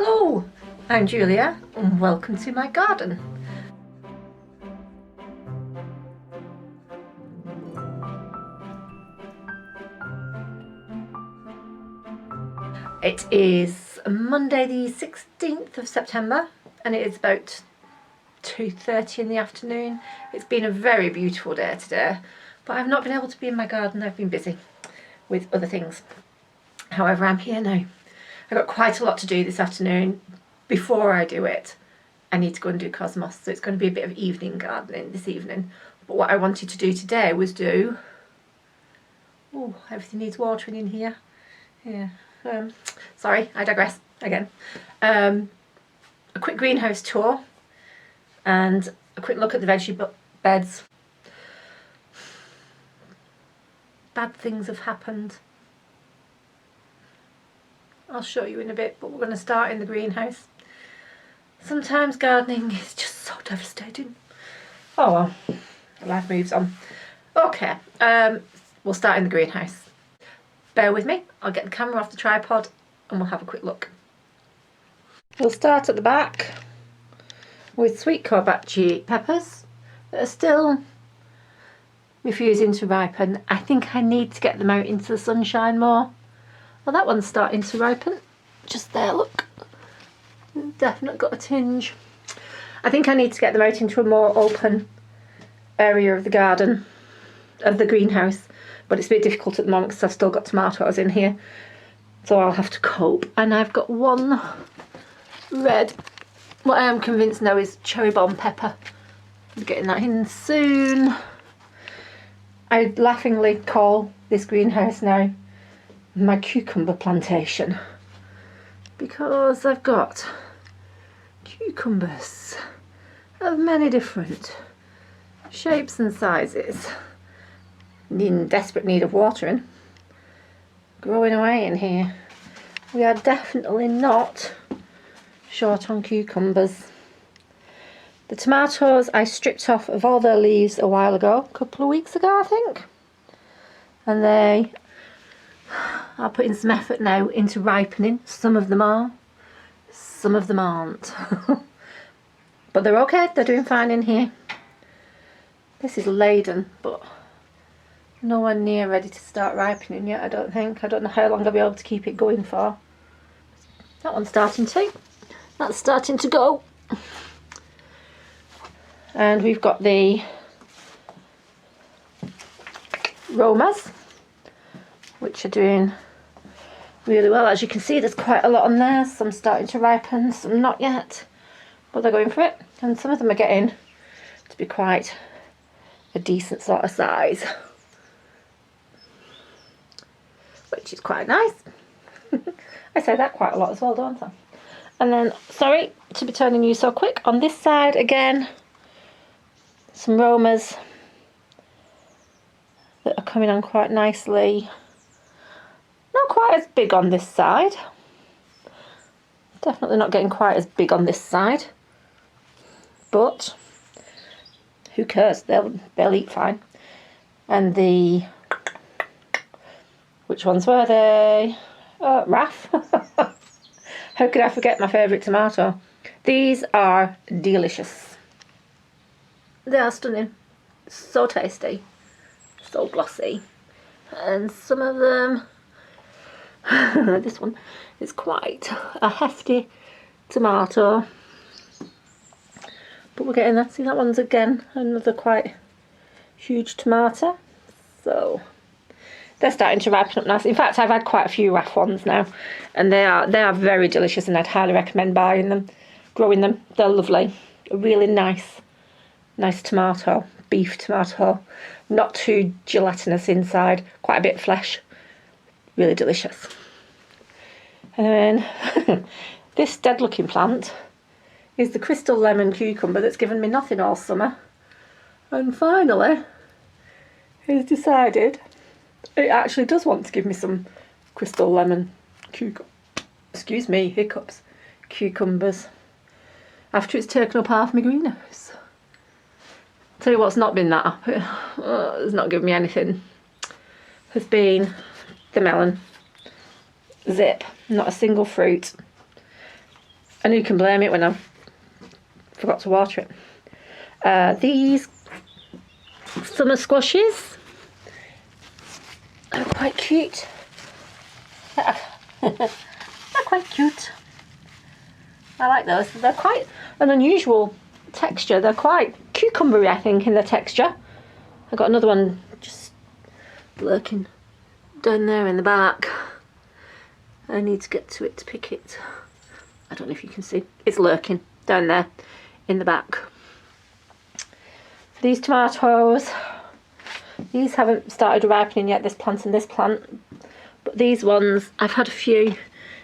Hello, I'm Julia and welcome to my garden. It is Monday the 16th of September and it is about 2:30 in the afternoon. It's been a very beautiful day today, but I've not been able to be in my garden. I've been busy with other things. However, I'm here now. I've got quite a lot to do this afternoon. Before I do it, I need to go and do cosmos, so it's going to be a bit of evening gardening this evening. But what I wanted to do today was do... Oh, everything needs watering in here. Yeah. Sorry, I digress again. A quick greenhouse tour and a quick look at the veggie beds. Bad things have happened. I'll show you in a bit, but we're going to start in the greenhouse. Sometimes gardening is just so devastating. Oh well, life moves on. Okay, we'll start in the greenhouse. Bear with me, I'll get the camera off the tripod and we'll have a quick look. We'll start at the back with sweet Kobachi peppers that are still refusing to ripen. I think I need to get them out into the sunshine more. Well, that one's starting to ripen. Just there, look. Definitely got a tinge. I think I need to get them out into a more open area of the garden, of the greenhouse. But it's a bit difficult at the moment because I've still got tomatoes in here. So I'll have to cope. And I've got one red, what I am convinced now is cherry bomb pepper. I'm getting that in soon. I laughingly call this greenhouse now my cucumber plantation, because I've got cucumbers of many different shapes and sizes, in desperate need of watering, growing away in here. We are definitely not short on cucumbers. The tomatoes I stripped off of all their leaves a while ago, a couple of weeks ago I think, and they are putting some effort now into ripening. Some of them are, some of them aren't. But they're okay, they're doing fine in here. This is laden, but nowhere near ready to start ripening yet, I don't think. I don't know how long I'll be able to keep it going for. That one's starting to. That's starting to go. And we've got the Romas, which are doing really well. As you can see, there's quite a lot on there. Some starting to ripen, some not yet, but they're going for it. And some of them are getting to be quite a decent sort of size, which is quite nice. I say that quite a lot as well, don't I? And then, sorry to be turning you so quick, on this side again, some Romas that are coming on quite nicely. Not quite as big on this side. Definitely not getting quite as big on this side. But who cares? They'll eat fine. And the... which ones were they? Raff. How could I forget my favourite tomato? These are delicious. They are stunning. So tasty. So glossy. And some of them... this one is quite a hefty tomato, but we're getting there. See, that one's again another quite huge tomato, so they're starting to ripen up nice. In fact, I've had quite a few Raff ones now, and they are very delicious, and I'd highly recommend buying them, growing them. They're lovely. A really nice tomato, beef tomato, not too gelatinous inside, quite a bit of flesh. Really delicious. And then this dead looking plant is the crystal lemon cucumber that's given me nothing all summer, and finally has decided it actually does want to give me some crystal lemon excuse me, hiccups, cucumbers, after it's taken up half my greenhouse. Tell you what's not been that happy, it's not given me anything, has been the melon. Zip, not a single fruit. And who can blame it when I forgot to water it? These summer squashes are quite cute. They're quite cute. I like those. They're quite an unusual texture. They're quite cucumbery, I think, in the texture. I got another one just lurking down there in the back. I need to get to it to pick it. I don't know if you can see. It's lurking down there in the back. These tomatoes, these haven't started ripening yet, this plant and this plant. But these ones, I've had a few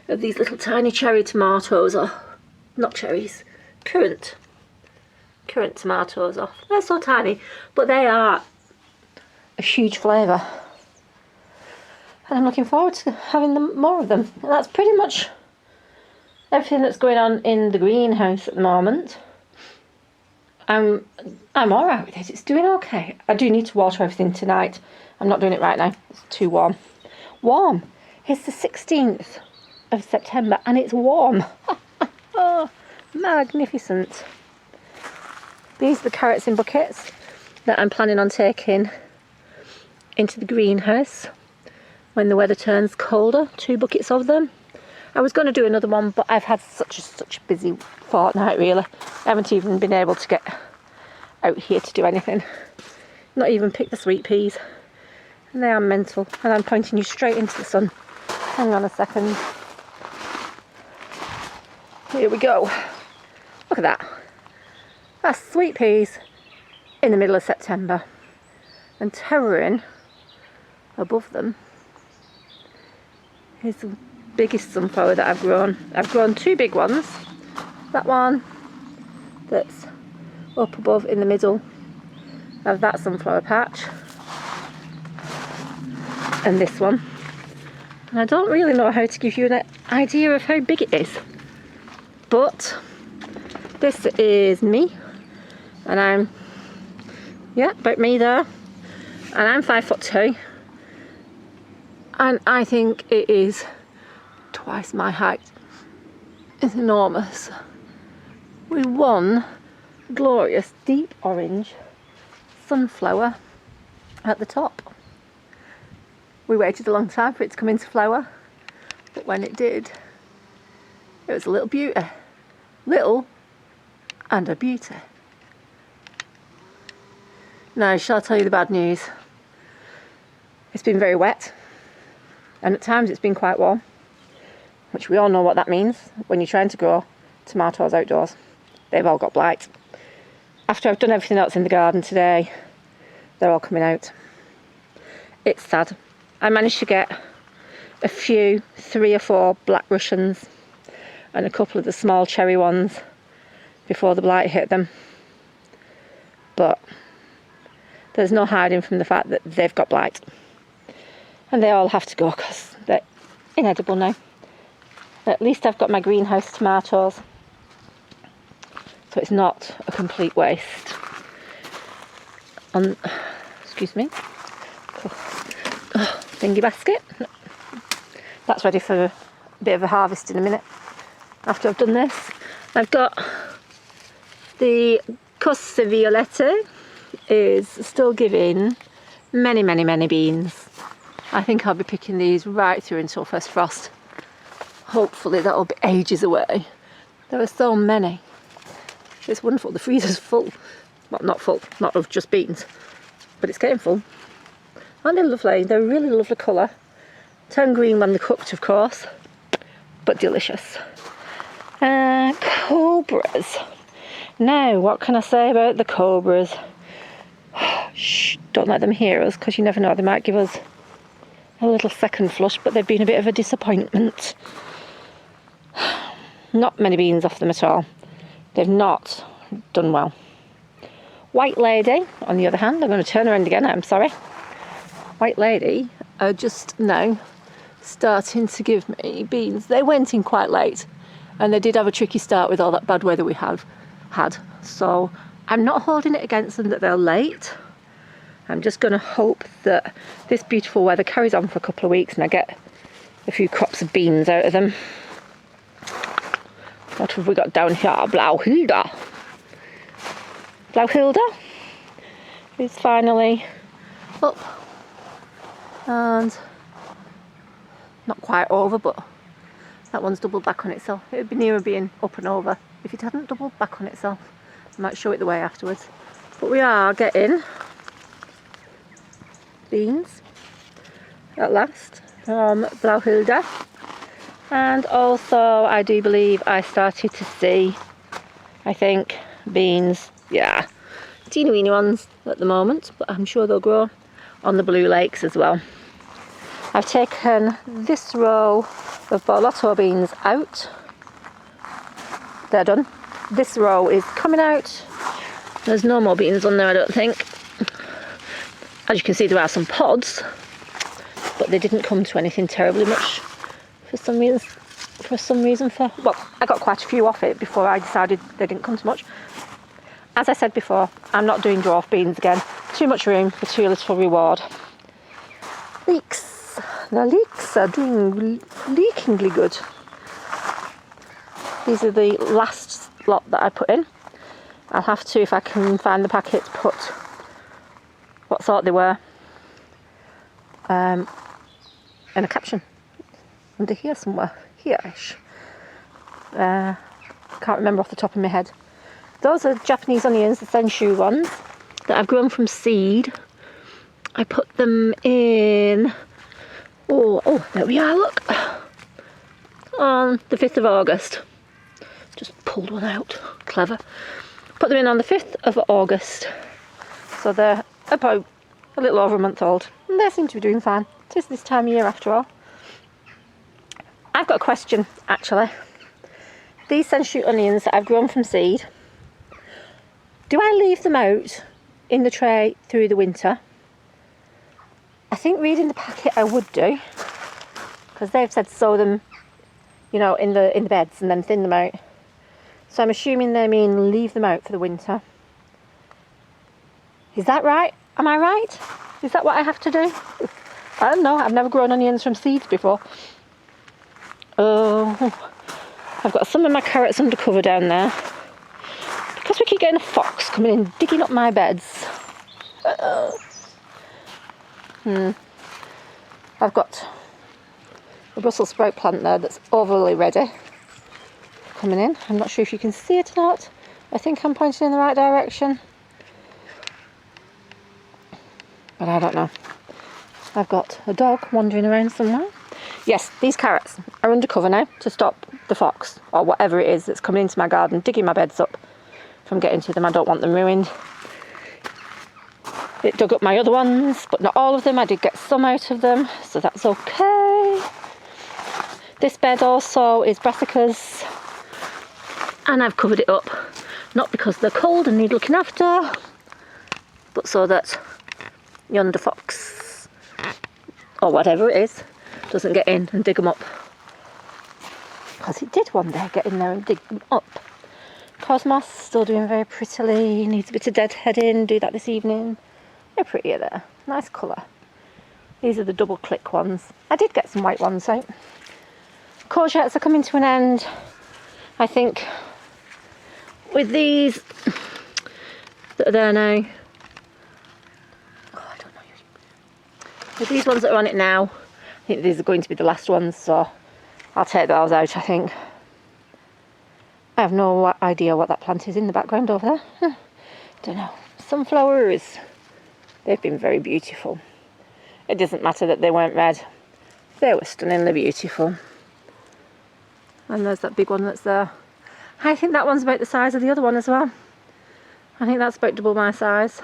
of these little tiny cherry tomatoes, or not cherries, currant tomatoes off. They're so tiny, but they are a huge flavour. And I'm looking forward to having more of them. And that's pretty much everything that's going on in the greenhouse at the moment. I'm alright with it. It's doing okay. I do need to water everything tonight. I'm not doing it right now. It's too warm. Warm. It's the 16th of September and it's warm. Oh, magnificent. These are the carrots in buckets that I'm planning on taking into the greenhouse when the weather turns colder. 2 buckets of them. I was going to do another one, but I've had such a busy fortnight, really. I haven't even been able to get out here to do anything. Not even pick the sweet peas. And they are mental. And I'm pointing you straight into the sun. Hang on a second. Here we go. Look at that. That's sweet peas in the middle of September. And towering above them is the biggest sunflower that I've grown. I've grown 2 big ones. That one that's up above in the middle of that sunflower patch. And this one. And I don't really know how to give you an idea of how big it is. But this is me. And I'm, yeah, about me there. And I'm 5'2". And I think it is twice my height. It's enormous. With one glorious deep orange sunflower at the top. We waited a long time for it to come into flower, but when it did, it was a little beauty. Little and a beauty. Now, shall I tell you the bad news? It's been very wet, and at times it's been quite warm, which we all know what that means when you're trying to grow tomatoes outdoors. They've all got blight. After I've done everything else in the garden today, they're all coming out. It's sad. I managed to get a few, 3 or 4 black Russians and a couple of the small cherry ones before the blight hit them. But there's no hiding from the fact that they've got blight. And they all have to go because they're inedible now. At least I've got my greenhouse tomatoes, so it's not a complete waste. Excuse me. Thingy basket. That's ready for a bit of a harvest in a minute. After I've done this, I've got the Corsa Violette is still giving many beans. I think I'll be picking these right through until first frost. Hopefully that'll be ages away. There are so many. It's wonderful. The freezer's full. Well, not full, not of just beans, but it's getting full. Aren't they lovely? They're a really lovely colour. Turn green when they're cooked, of course, but delicious. Cobras. Now, what can I say about the cobras? Shh, don't let them hear us, because you never know, they might give us a little second flush, but they've been a bit of a disappointment. Not many beans off them at all. They've not done well. White Lady, on the other hand, I'm going to turn around again, I'm sorry. White Lady are just now starting to give me beans. They went in quite late, and they did have a tricky start with all that bad weather we have had. So I'm not holding it against them that they're late. I'm just going to hope that this beautiful weather carries on for a couple of weeks and I get a few crops of beans out of them. What have we got down here? Blauhilda. Blauhilda is finally up and not quite over, but that one's doubled back on itself. It would be nearer being up and over if it hadn't doubled back on itself. I might show it the way afterwards. But we are getting beans at last from Blauhilda. And also I do believe I started to see, I think, beans, yeah, teeny weeny ones at the moment, but I'm sure they'll grow on the Blue Lakes as well. I've taken this row of Borlotto beans out. They're done. This row is coming out. There's no more beans on there, I don't think. As you can see, there are some pods, but they didn't come to anything terribly much for some reason. Well, I got quite a few off it before I decided they didn't come to much. As I said before, I'm not doing dwarf beans again. Too much room for too little reward. Leeks. The leeks are doing leakingly good. These are the last lot that I put in. I'll have to, if I can find the packet, put what sort they were in a caption under here somewhere, here-ish. Can't remember off the top of my head. Those are Japanese onions, the Senshu ones that I've grown from seed. I put them in, oh, there we are, look, on the 5th of August. Just pulled one out, clever. Put them in on the 5th of August. So they're about a little over a month old. And they seem to be doing fine. It is this time of year after all. I've got a question, actually. These Senshu onions that I've grown from seed, do I leave them out in the tray through the winter? I think reading the packet I would do, because they've said sow them, you know, in the beds and then thin them out. So I'm assuming they mean leave them out for the winter. Is that right? Am I right? Is that what I have to do? I don't know. I've never grown onions from seeds before. Oh, I've got some of my carrots under cover down there. Because we keep getting a fox coming in, digging up my beds. I've got a Brussels sprout plant there that's overly ready. Coming in. I'm not sure if you can see it or not. I think I'm pointing in the right direction. But I don't know. I've got a dog wandering around somewhere. Yes, these carrots are undercover now to stop the fox or whatever it is that's coming into my garden, digging my beds up from getting to them. I don't want them ruined. It dug up my other ones, but not all of them. I did get some out of them, so that's okay. This bed also is brassicas, and I've covered it up, not because they're cold and need looking after, but so that yonder fox, or whatever it is, doesn't get in and dig them up. Because it did one day get in there and dig them up. Cosmos, still doing very prettily, needs a bit of deadheading, do that this evening. They're prettier there, nice colour. These are the double click ones. I did get some white ones out. Courgettes are coming to an end, I think, with these that are there now. Oh, I don't know. With these ones that are on it now, I think these are going to be the last ones, so I'll take those out, I think. I have no idea what that plant is in the background over there. Don't know. Sunflowers. They've been very beautiful. It doesn't matter that they weren't red. They were stunningly beautiful. And there's that big one that's there. I think that one's about the size of the other one as well. I think that's about double my size.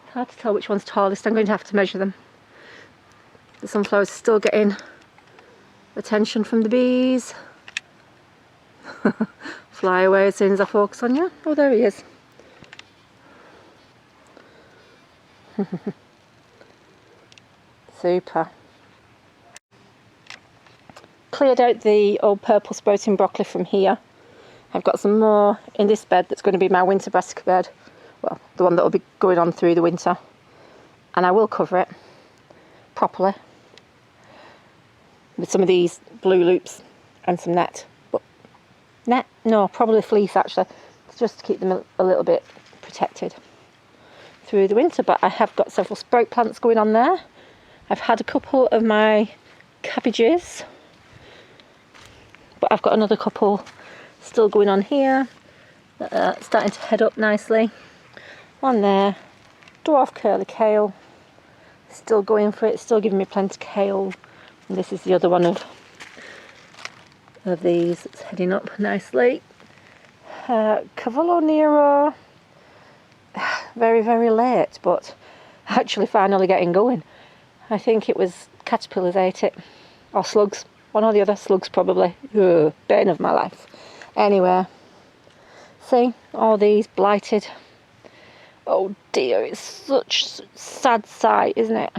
It's hard to tell which one's tallest. I'm going to have to measure them. The sunflowers are still getting attention from the bees. Fly away as soon as I focus on you. Oh, there he is. Super. Cleared out the old purple sprouting broccoli from here. I've got some more in this bed that's going to be my winter brassica bed. Well, the one that will be going on through the winter. And I will cover it properly with some of these blue loops and some net. But net, no, probably fleece actually, just to keep them a little bit protected through the winter. But I have got several sprout plants going on there. I've had a couple of my cabbages, but I've got another couple still going on here, starting to head up nicely. One there, dwarf curly kale, still going for it, still giving me plenty of kale. And this is the other one of these that's heading up nicely. Cavallo Nero, very, very late, but actually finally getting going. I think it was caterpillars ate it, or slugs, one or the other, slugs probably. Ugh, bane of my life. Anyway, see, all these blighted. Oh dear, it's such a sad sight, isn't it?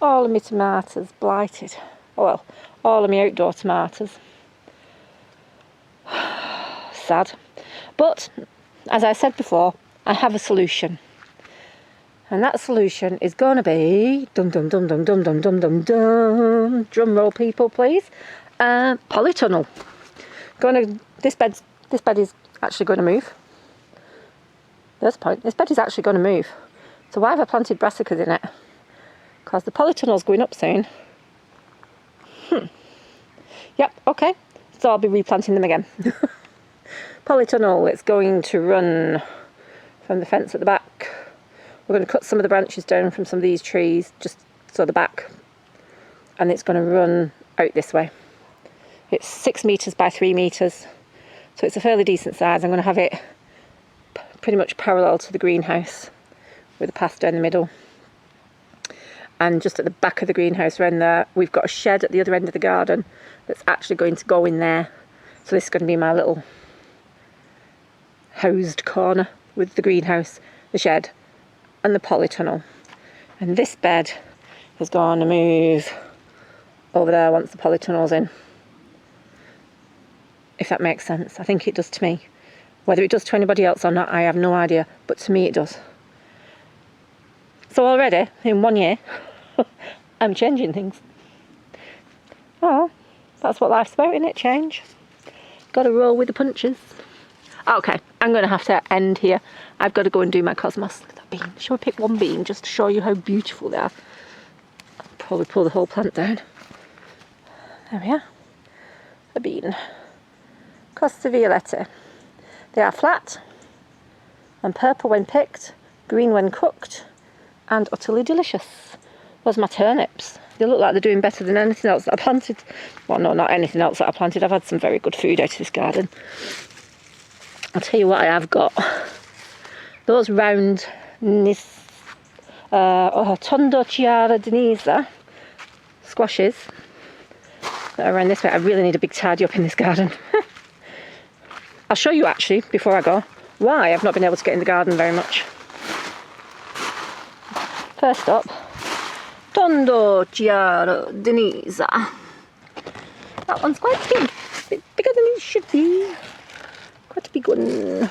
All of my tomatoes blighted. Well, all of my outdoor tomatoes. Sad. But, as I said before, I have a solution. And that solution is going to be, dum dum dum dum dum dum dum dum dum, drum roll people please, polytunnel. This bed is actually going to move. There's a point. This bed is actually going to move. So why have I planted brassicas in it? Because the polytunnel's going up soon. Yep, okay. So I'll be replanting them again. Polytunnel, it's going to run from the fence at the back. We're going to cut some of the branches down from some of these trees, just so the back. And it's going to run out this way. It's 6 metres by 3 metres. So it's a fairly decent size. I'm going to have it pretty much parallel to the greenhouse with a path down the middle. And just at the back of the greenhouse around there, we've got a shed at the other end of the garden that's actually going to go in there. So this is going to be my little housed corner with the greenhouse, the shed and the polytunnel. And this bed is going to move over there once the polytunnel's in. If that makes sense. I think it does to me. Whether it does to anybody else or not, I have no idea. But to me it does. So already, in 1 year, I'm changing things. Oh, that's what life's about, isn't it? Change. Got to roll with the punches. Okay, I'm going to have to end here. I've got to go and do my cosmos. Look at that bean. Shall we pick one bean just to show you how beautiful they are? I'll probably pull the whole plant down. There we are. A bean. Costa Violette. They are flat and purple when picked, green when cooked, and utterly delicious. Those are my turnips. They look like they're doing better than anything else that I planted. Well, no, not anything else that I planted. I've had some very good food out of this garden. I'll tell you what I have got. Those round Tondo Chiara Denisa squashes that are around this way. I really need a big tidy up in this garden. I'll show you actually, before I go, why I've not been able to get in the garden very much. First up, Tondo Chiara Denisa. That one's quite big, a bit bigger than it should be. Quite a big one.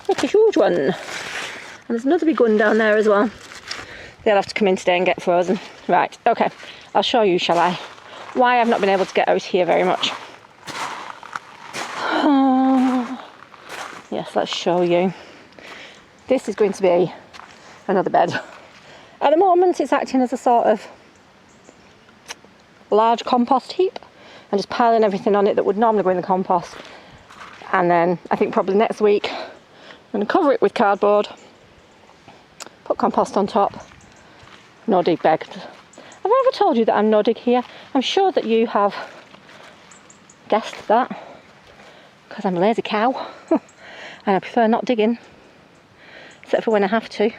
Quite a huge one. And there's another big one down there as well. They'll have to come in today and get frozen. Right, okay. I'll show you, shall I? Why I've not been able to get out here very much. Yes, let's show you. This is going to be another bed. At the moment, it's acting as a sort of large compost heap. I'm just piling everything on it that would normally go in the compost. And then I think probably next week I'm going to cover it with cardboard, put compost on top. No dig bed. Have I ever told you that I'm no dig here? I'm sure that you have guessed that, because I'm a lazy cow and I prefer not digging, except for when I have to.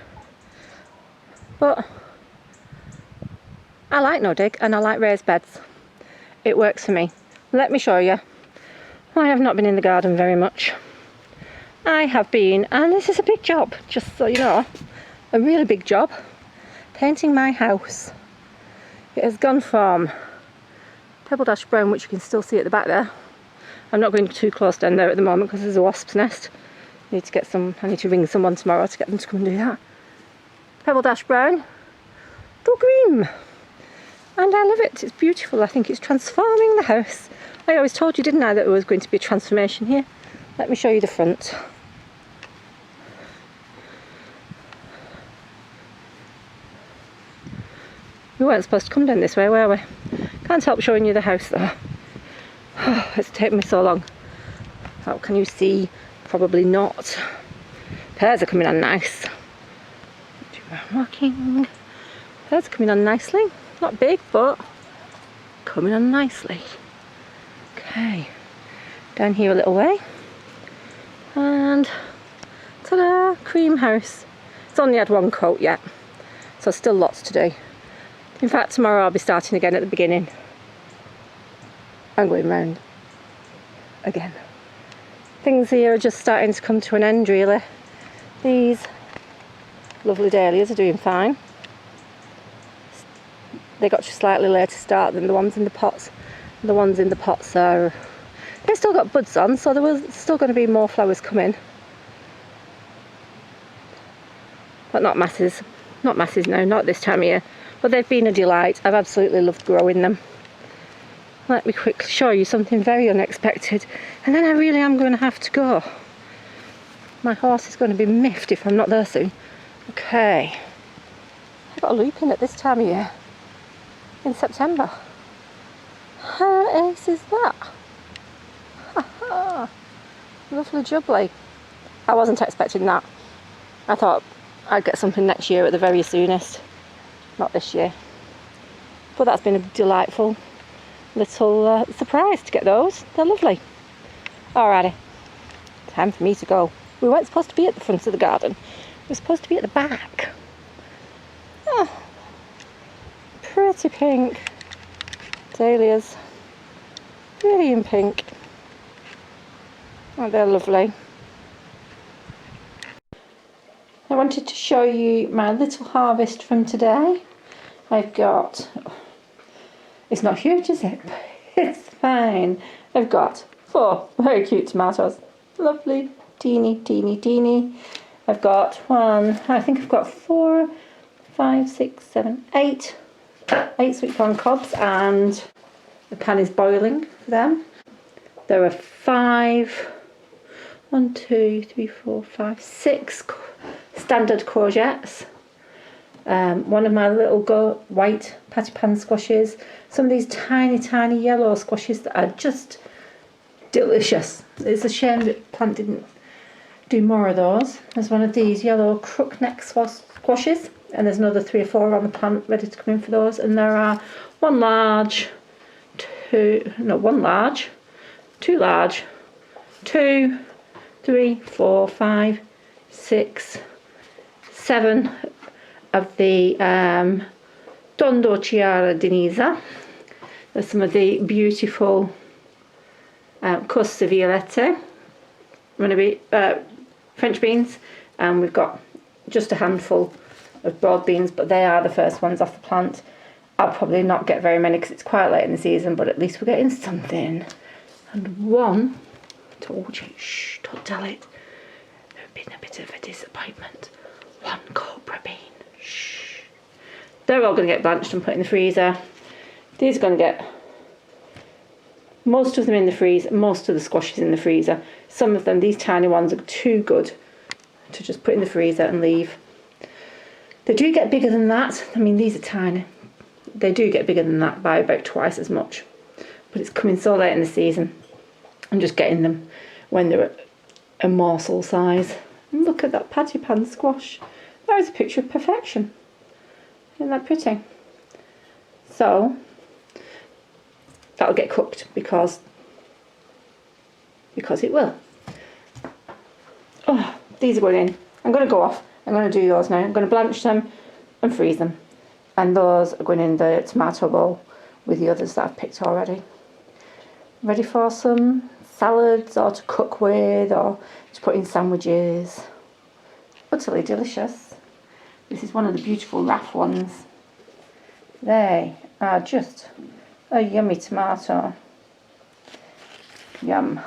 But I like no dig and I like raised beds. It works for me. Let me show you. I have not been in the garden very much. I have been, and this is a big job, just so you know, a really big job, painting my house. It has gone from pebble dash brown, which you can still see at the back there. I'm not going too close down there at the moment because there's a wasp's nest. I need to ring someone tomorrow to get them to come and do that. Pebble dash brown to green. And I love it, it's beautiful. I think it's transforming the house I always told you, didn't I, that there was going to be a transformation here. Let me show you the front. We weren't supposed to come down this way, were we? Can't help showing you the house though. It's taken me so long. How can you see? Probably not. Pears are coming on nice. Walking. Pears are coming on nicely. Not big, but coming on nicely. Okay. Down here a little way. And ta-da! Cream house. It's only had one coat yet, so still lots to do. In fact, tomorrow I'll be starting again at the beginning. I'm going round again. Things here are just starting to come to an end, really. These lovely dahlias are doing fine. They got to a slightly later start than the ones in the pots. The ones in the pots are... they've still got buds on, so there was still going to be more flowers coming. But not masses. Not masses now, not this time of year. But they've been a delight. I've absolutely loved growing them. Let me quickly show you something very unexpected, and then I really am going to have to go. My horse is going to be miffed if I'm not there soon. Okay. I've got a lupin at this time of year. In September. How ace is that? Ha ha. Lovely jubbly. I wasn't expecting that. I thought I'd get something next year at the very soonest. Not this year. But that's been a delightful little surprise to get those. They're lovely. Alrighty. Time for me to go. We weren't supposed to be at the front of the garden. We were supposed to be at the back. Oh, pretty pink dahlias. Really in pink. Oh, they're lovely. I wanted to show you my little harvest from today. I've got, it's not huge, is it? It's fine. I've got 4 very cute tomatoes. Lovely, teeny, teeny, teeny. I've got 1, I think I've got 4, 5, 6, 7, 8 sweet corn cobs, and the pan is boiling for them. There are 5, 1, 2, 3, 4, 5, 6 standard courgettes. One of my little white patty pan squashes. Some of these tiny, tiny yellow squashes that are just delicious. It's a shame that the plant didn't do more of those. There's one of these yellow crookneck squashes, and there's another 3 or 4 on the plant ready to come in for those. And there are 1 large, 2 large, 2, 3, 4, 5, 6, 7 of the Dondocchiara Dinisa. There's some of the beautiful Corsa Violette, French beans, and we've got just a handful of broad beans, but they are the first ones off the plant. I'll probably not get very many because it's quite late in the season, but at least we're getting something. And 1, told you, shh, don't tell it. It's been a bit of a disappointment. 1 cobra bean, shh. They're all going to get blanched and put in the freezer. These are going to get most of them in the freezer, most of the squashes in the freezer. Some of them, these tiny ones, are too good to just put in the freezer and leave. They do get bigger than that. I mean, these are tiny. They do get bigger than that by about twice as much. But it's coming so late in the season. I'm just getting them when they're at a morsel size. And look at that patty pan squash. That is a picture of perfection. Isn't that pretty? So that'll get cooked because it will. Oh, these are going in. I'm going to go off. I'm going to do those now. I'm going to blanch them and freeze them. And those are going in the tomato bowl with the others that I've picked already. Ready for some salads or to cook with or to put in sandwiches. Utterly delicious. This is one of the beautiful Raff ones. They are just a yummy tomato. Yum.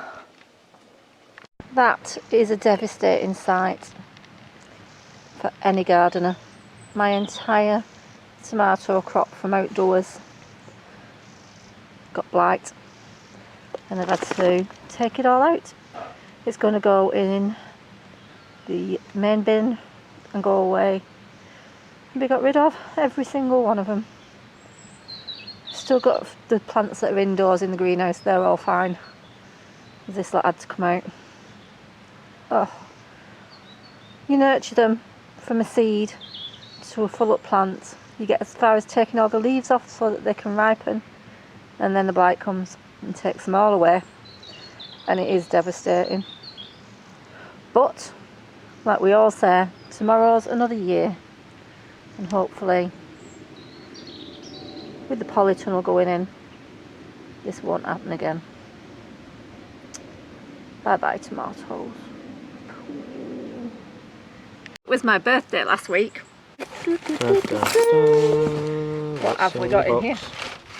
That is a devastating sight for any gardener. My entire tomato crop from outdoors got blight. and I've had to take it all out. It's going to go in the main bin and go away. We got rid of every single one of them. Still got the plants that are indoors in the greenhouse, they're all fine. This lot had to come out. Oh, you nurture them from a seed to a full up plant. You get as far as taking all the leaves off so that they can ripen, and then the blight comes and takes them all away, and it is devastating. But like we all say, tomorrow's another year, and hopefully with the polytunnel going in, this won't happen again. Bye bye tomatoes. It was my birthday last week. What have we got in here?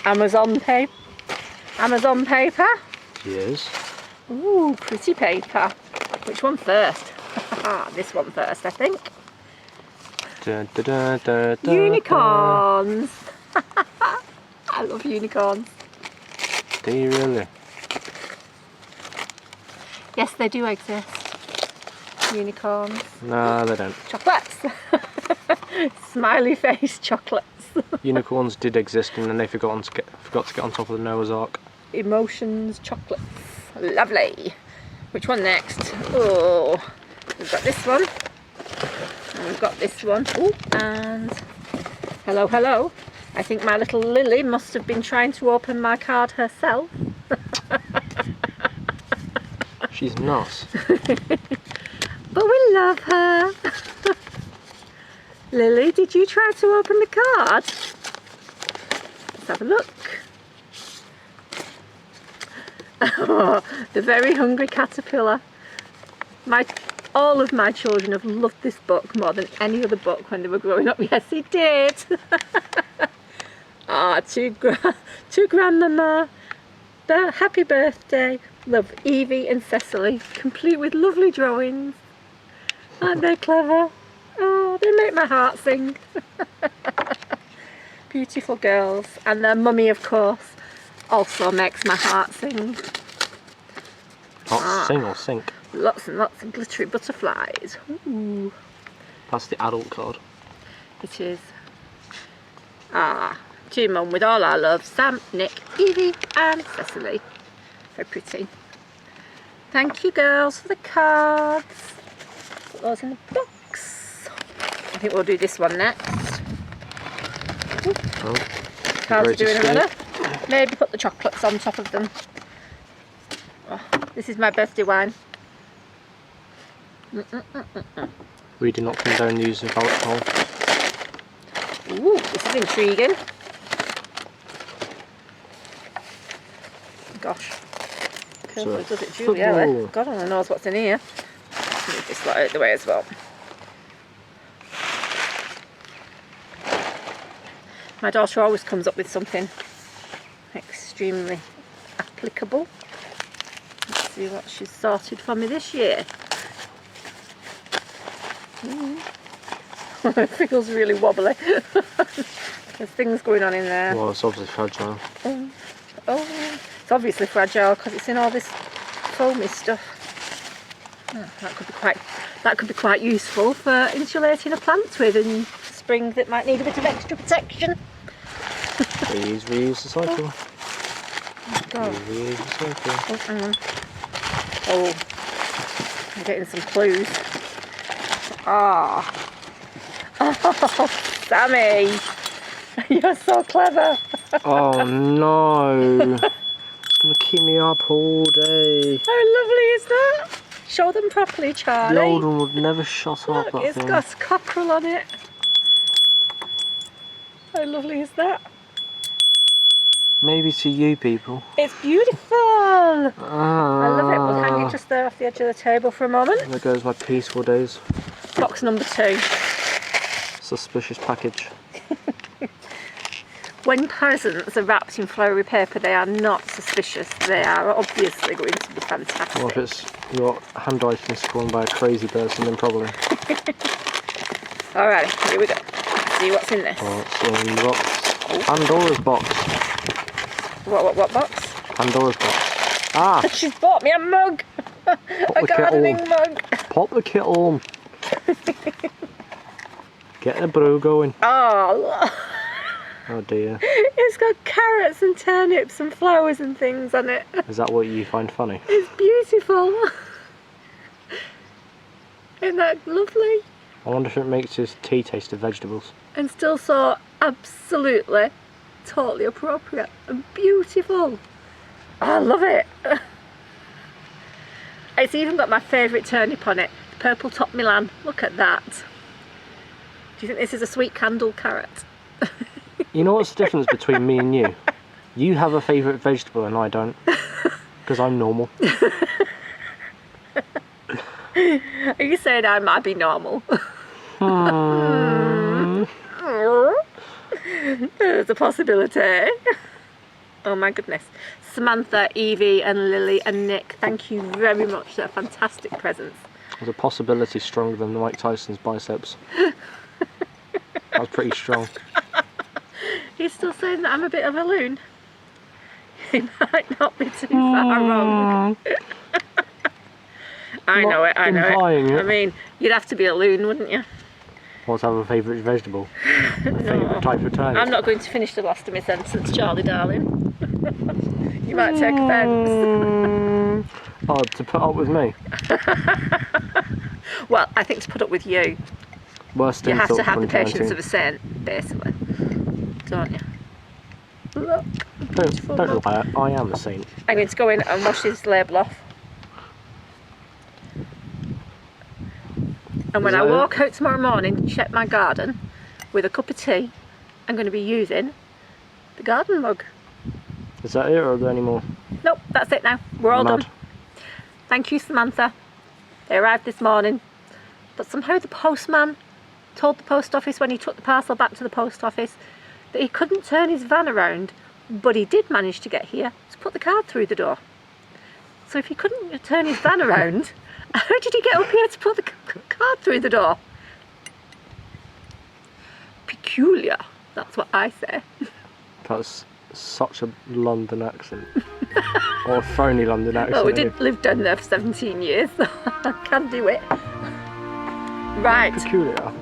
Amazon paper. Amazon paper. Yes. Ooh, pretty paper. Which one first? This one first, I think. Unicorns. I love unicorns. Do you really? Yes, they do exist. Unicorns. No, they don't. Chocolates. Smiley face chocolates. Unicorns did exist, and then they forgot to get on top of the Noah's Ark. Emotions chocolates. Lovely. Which one next? Oh, we've got this one. And we've got this one. Ooh, and hello, hello. I think my little Lily must have been trying to open my card herself. She's not. But we love her. Lily, did you try to open the card? Let's have a look. Oh, the very hungry caterpillar. All of my children have loved this book more than any other book when they were growing up. Yes, he did. Ah, to Grandmama. The happy birthday. Love, Evie and Cecily, complete with lovely drawings. Aren't they clever? Oh, they make my heart sing. Beautiful girls. And their mummy, of course, also makes my heart sing. Not sing or sink. Lots and lots of glittery butterflies. Ooh. That's the adult card. It is. Ah, to Mum with all our love. Sam, Nick, Evie and Cecily. Very pretty. Thank you girls for the cards. Put those in the box. I think we'll do this one next. Ooh. Oh, Cards are doing another. Maybe put the chocolates on top of them. Oh, this is my birthday wine. We do not condone the use of alcohol. Ooh, this is intriguing. Gosh. Careful, does it, Julia? God only knows what's in here. Move this lot out of the way as well. My daughter always comes up with something extremely applicable. Let's see what she's sorted for me this year. It feels really wobbly. There's things going on in there. Well, it's obviously fragile. Oh, it's obviously fragile because it's in all this foamy stuff. Oh, that could be quite useful for insulating a plant with in spring that might need a bit of extra protection. Please reuse the cycle. God. Reuse the cycle. Oh, hang on. Oh, I'm getting some clues. Ah. Oh, Sammy. You're so clever. Oh no. It's going to keep me up all day. How lovely is that? Show them properly, Charlie. The old one would never shut up, Look, that it's thing. got a cockerel on it. How lovely is that? Maybe to you people. It's beautiful. I love it. We'll hang it just there off the edge of the table for a moment. There goes my peaceful days. Box number 2. Suspicious package. When presents are wrapped in flowery paper, they are not suspicious. They are obviously going to be fantastic. Well, if it's your handwriting is drawn by a crazy person, then probably. Alright, here we go. Let's see what's in this. What's in the box? Pandora's box. What box? Pandora's box. Ah, She's bought me a mug. A the kettle. gardening mug. pop the kettle on. Get the brew going. Oh, Oh dear. it's got carrots and turnips and flowers and things on it. Is that what you find funny? It's beautiful. Isn't that lovely? I wonder if it makes his tea taste of vegetables. And still so absolutely, totally appropriate and beautiful. I love it. It's even got my favourite turnip on it, the purple top Milan. Look at that. Do you think this is a sweet candle carrot? You know what's the difference between me and you? You have a favourite vegetable and I don't. Because I'm normal. Are you saying I might be normal? There's a possibility. Oh my goodness. Samantha, Evie and Lily and Nick, thank you very much. They're fantastic presents. There's a possibility stronger than Mike Tyson's biceps. That was pretty strong. He's still saying that I'm a bit of a loon. He might not be too far wrong. I know it, I know Implying it. it. I mean, you'd have to be a loon, wouldn't you? What's have a favourite vegetable? A favourite type of turnip? I'm not going to finish the last of my sentence, Charlie darling. You might take offence. Oh, to put up with me? Well, I think to put up with you, Worst you have to insult have the from patience of 2019. a saint, basically. Don't you? Look. Don't lie, I am a saint. I'm going to go in and wash this label off. And when Is I that it? walk out tomorrow morning to check my garden with a cup of tea, I'm going to be using the garden mug. Is that it or are there any more? Nope, that's it now. We're all Mad. done. Thank you, Samantha. They arrived this morning, but somehow the postman told the post office when he took the parcel back to the post office that he couldn't turn his van around, but he did manage to get here to put the card through the door. So if he couldn't turn his van around, how did he get up here to put the card through the door? Peculiar, that's what I say. That's such a London accent. Or a phony London accent. Well, we did live down there for 17 years, so I can do it. Right. Peculiar.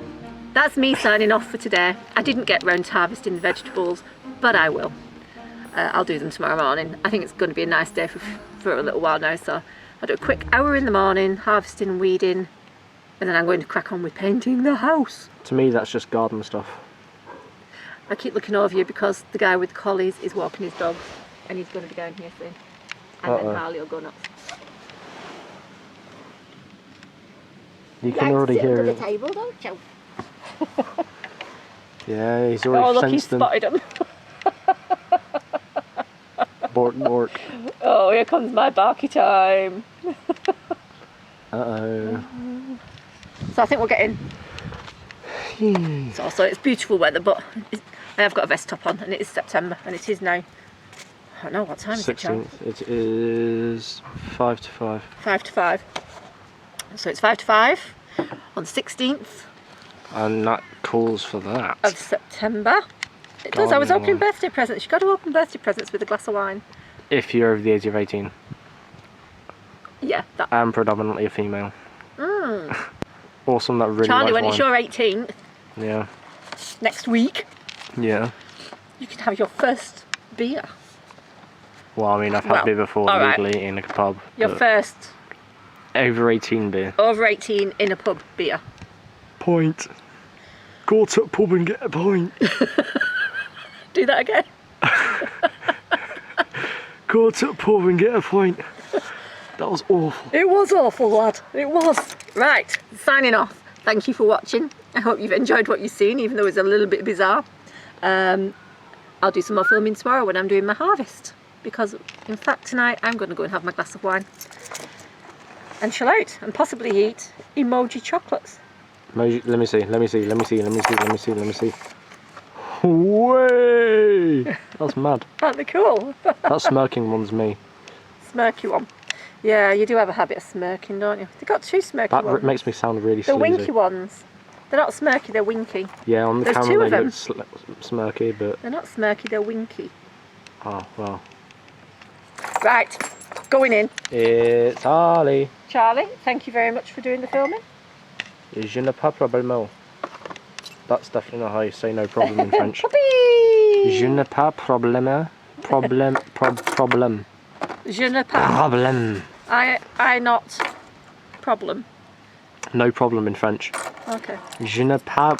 That's me signing off for today. I didn't get round to harvesting the vegetables, but I will. I'll do them tomorrow morning. I think it's going to be a nice day for a little while now, so I'll do a quick hour in the morning, harvesting and weeding, and then I'm going to crack on with painting the house. To me, that's just garden stuff. I keep looking over you because the guy with the collies is walking his dogs, and he's going to be down here soon. And then Harley will go nuts. You can already hear it. Table, don't you? Yeah, he's already Oh, look, he's sensed them. spotted him. Bork, bork. Oh, here comes my barky time. Uh-oh. So I think we're getting... So it's beautiful weather, but I have got a vest top on, and it is September, and it is now... I don't know, what time is it, Charlie? 16th. It is 5 to 5. 5 to 5. So it's 5 to 5 on the 16th And that calls for that. of September. It does. I was Gardening opening wine. birthday presents. You've got to open birthday presents with a glass of wine. If you're over the age of 18. Yeah, that. And predominantly a female. Or someone that really Charlie, when likes it's wine. your 18th, Yeah. next week, Yeah. you can have your first beer. Well, I mean, I've had Well, beer before all right. legally in a pub. Your but first over 18 beer. over 18 in a pub beer. Point. Go to a pub and get a pint. Do that again. Go to a pub and get a pint. That was awful. It was awful, lad. It was. Right, signing off. Thank you for watching. I hope you've enjoyed what you've seen, even though it's a little bit bizarre. I'll do some more filming tomorrow when I'm doing my harvest. Because, in fact, tonight I'm going to go and have my glass of wine. And chill out. And possibly eat emoji chocolates. Let me see. Way! That's mad. Aren't they cool? That smirking one's me. Smirky one. Yeah, you do have a habit of smirking, don't you? They've got two smirky That ones. makes me sound really The sleazy. winky ones. They're not smirky, they're winky. Yeah, on the There's two camera of they them. look smirky, but They're not smirky, they're winky. oh well. Right. Going in. It's Ali. Charlie, thank you very much for doing the filming. Je n'ai pas problème. That's definitely not how you say no problem in French. Whoopee! Je n'ai pas problème. Problem. Je ne pas. Problem. I not problem. No problem in French. Okay. Je n'ai pas